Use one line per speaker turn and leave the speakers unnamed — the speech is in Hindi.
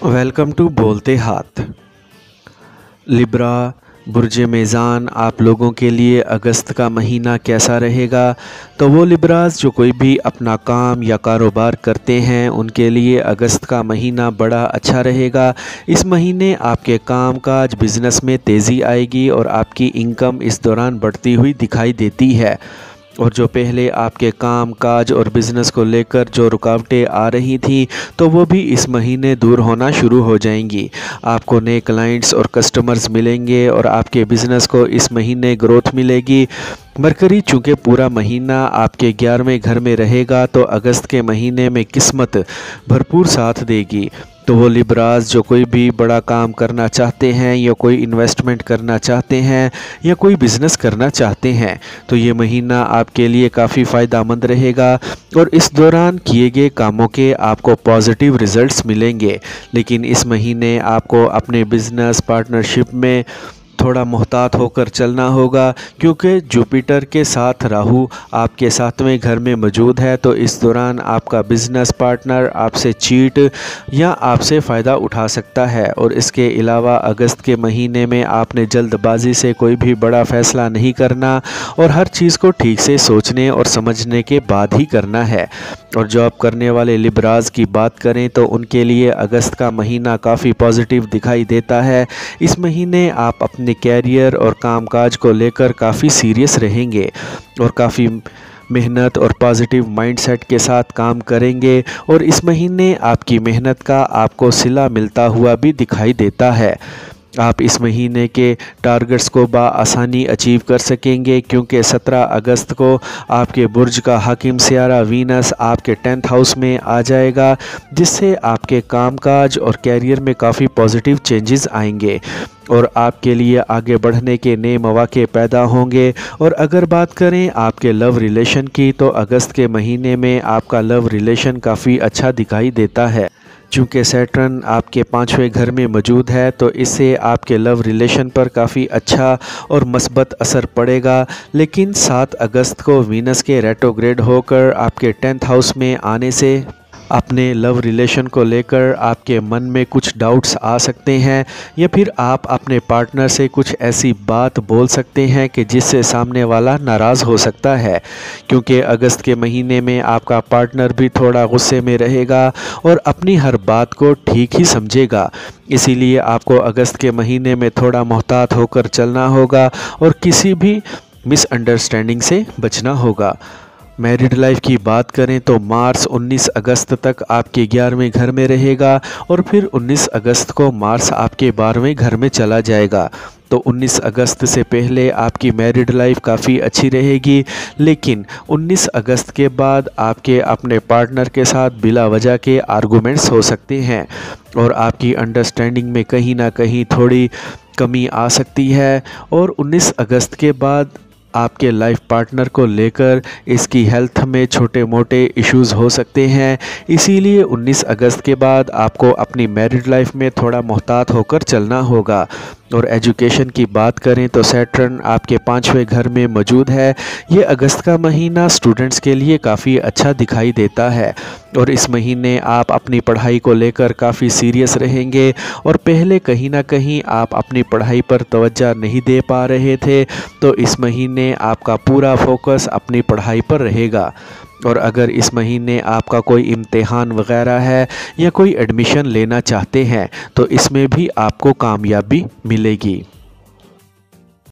वेलकम टू बोलते हाथ। लिब्रा बुर्ज मेज़ान, आप लोगों के लिए अगस्त का महीना कैसा रहेगा? तो वो लिब्रास जो कोई भी अपना काम या कारोबार करते हैं उनके लिए अगस्त का महीना बड़ा अच्छा रहेगा। इस महीने आपके काम काज बिज़नेस में तेज़ी आएगी और आपकी इनकम इस दौरान बढ़ती हुई दिखाई देती है। और जो पहले आपके काम काज और बिज़नेस को लेकर जो रुकावटें आ रही थी तो वो भी इस महीने दूर होना शुरू हो जाएंगी। आपको नए क्लाइंट्स और कस्टमर्स मिलेंगे और आपके बिज़नेस को इस महीने ग्रोथ मिलेगी। मरकरी चूँकि पूरा महीना आपके 11वें घर में रहेगा तो अगस्त के महीने में किस्मत भरपूर साथ देगी। तो वो लिब्रास जो कोई भी बड़ा काम करना चाहते हैं या कोई इन्वेस्टमेंट करना चाहते हैं या कोई बिज़नेस करना चाहते हैं तो ये महीना आपके लिए काफ़ी फ़ायदेमंद रहेगा और इस दौरान किए गए कामों के आपको पॉजिटिव रिज़ल्ट्स मिलेंगे। लेकिन इस महीने आपको अपने बिज़नेस पार्टनरशिप में थोड़ा मुहतात होकर चलना होगा, क्योंकि जुपिटर के साथ राहु आपके 7वें घर में मौजूद है। तो इस दौरान आपका बिज़नेस पार्टनर आपसे चीट या आपसे फ़ायदा उठा सकता है। और इसके अलावा अगस्त के महीने में आपने जल्दबाजी से कोई भी बड़ा फ़ैसला नहीं करना और हर चीज़ को ठीक से सोचने और समझने के बाद ही करना है। और जॉब करने वाले लिब्रास की बात करें तो उनके लिए अगस्त का महीना काफ़ी पॉजिटिव दिखाई देता है। इस महीने आप अपने कैरियर और कामकाज को लेकर काफ़ी सीरियस रहेंगे और काफ़ी मेहनत और पॉजिटिव माइंडसेट के साथ काम करेंगे और इस महीने आपकी मेहनत का आपको सिला मिलता हुआ भी दिखाई देता है। आप इस महीने के टारगेट्स को आसानी अचीव कर सकेंगे, क्योंकि 17 अगस्त को आपके बुर्ज का हाकिम सियारा वीनस आपके 10th हाउस में आ जाएगा, जिससे आपके कामकाज और कैरियर में काफ़ी पॉजिटिव चेंजेस आएंगे और आपके लिए आगे बढ़ने के नए मौके पैदा होंगे। और अगर बात करें आपके लव रिलेशन की तो अगस्त के महीने में आपका लव रिलेशन काफ़ी अच्छा दिखाई देता है। चूँकि सैटर्न आपके 5वें घर में मौजूद है तो इससे आपके लव रिलेशन पर काफ़ी अच्छा और मस्बत असर पड़ेगा। लेकिन 7 अगस्त को वीनस के रेट्रोग्रेड होकर आपके 10th हाउस में आने से अपने लव रिलेशन को लेकर आपके मन में कुछ डाउट्स आ सकते हैं या फिर आप अपने पार्टनर से कुछ ऐसी बात बोल सकते हैं कि जिससे सामने वाला नाराज़ हो सकता है, क्योंकि अगस्त के महीने में आपका पार्टनर भी थोड़ा गुस्से में रहेगा और अपनी हर बात को ठीक ही समझेगा। इसीलिए आपको अगस्त के महीने में थोड़ा मुहतात होकर चलना होगा और किसी भी मिसअंडरस्टैंडिंग से बचना होगा। मैरिड लाइफ की बात करें तो मार्स 19 अगस्त तक आपके 11वें घर में रहेगा और फिर 19 अगस्त को मार्स आपके 12वें घर में चला जाएगा। तो 19 अगस्त से पहले आपकी मैरिड लाइफ काफ़ी अच्छी रहेगी, लेकिन 19 अगस्त के बाद आपके अपने पार्टनर के साथ बिला वजह के आर्गूमेंट्स हो सकते हैं और आपकी अंडरस्टैंडिंग में कहीं ना कहीं थोड़ी कमी आ सकती है। और 19 अगस्त के बाद आपके लाइफ पार्टनर को लेकर इसकी हेल्थ में छोटे मोटे इश्यूज़ हो सकते हैं। इसीलिए 19 अगस्त के बाद आपको अपनी मैरिड लाइफ में थोड़ा मुहतात होकर चलना होगा। और एजुकेशन की बात करें तो सैटर्न आपके 5वें घर में मौजूद है। ये अगस्त का महीना स्टूडेंट्स के लिए काफ़ी अच्छा दिखाई देता है और इस महीने आप अपनी पढ़ाई को लेकर काफ़ी सीरियस रहेंगे और पहले कहीं ना कहीं आप अपनी पढ़ाई पर तवज्जो नहीं दे पा रहे थे, तो इस महीने आपका पूरा फोकस अपनी पढ़ाई पर रहेगा। और अगर इस महीने आपका कोई इम्तिहान वगैरह है या कोई एडमिशन लेना चाहते हैं तो इसमें भी आपको कामयाबी मिलेगी।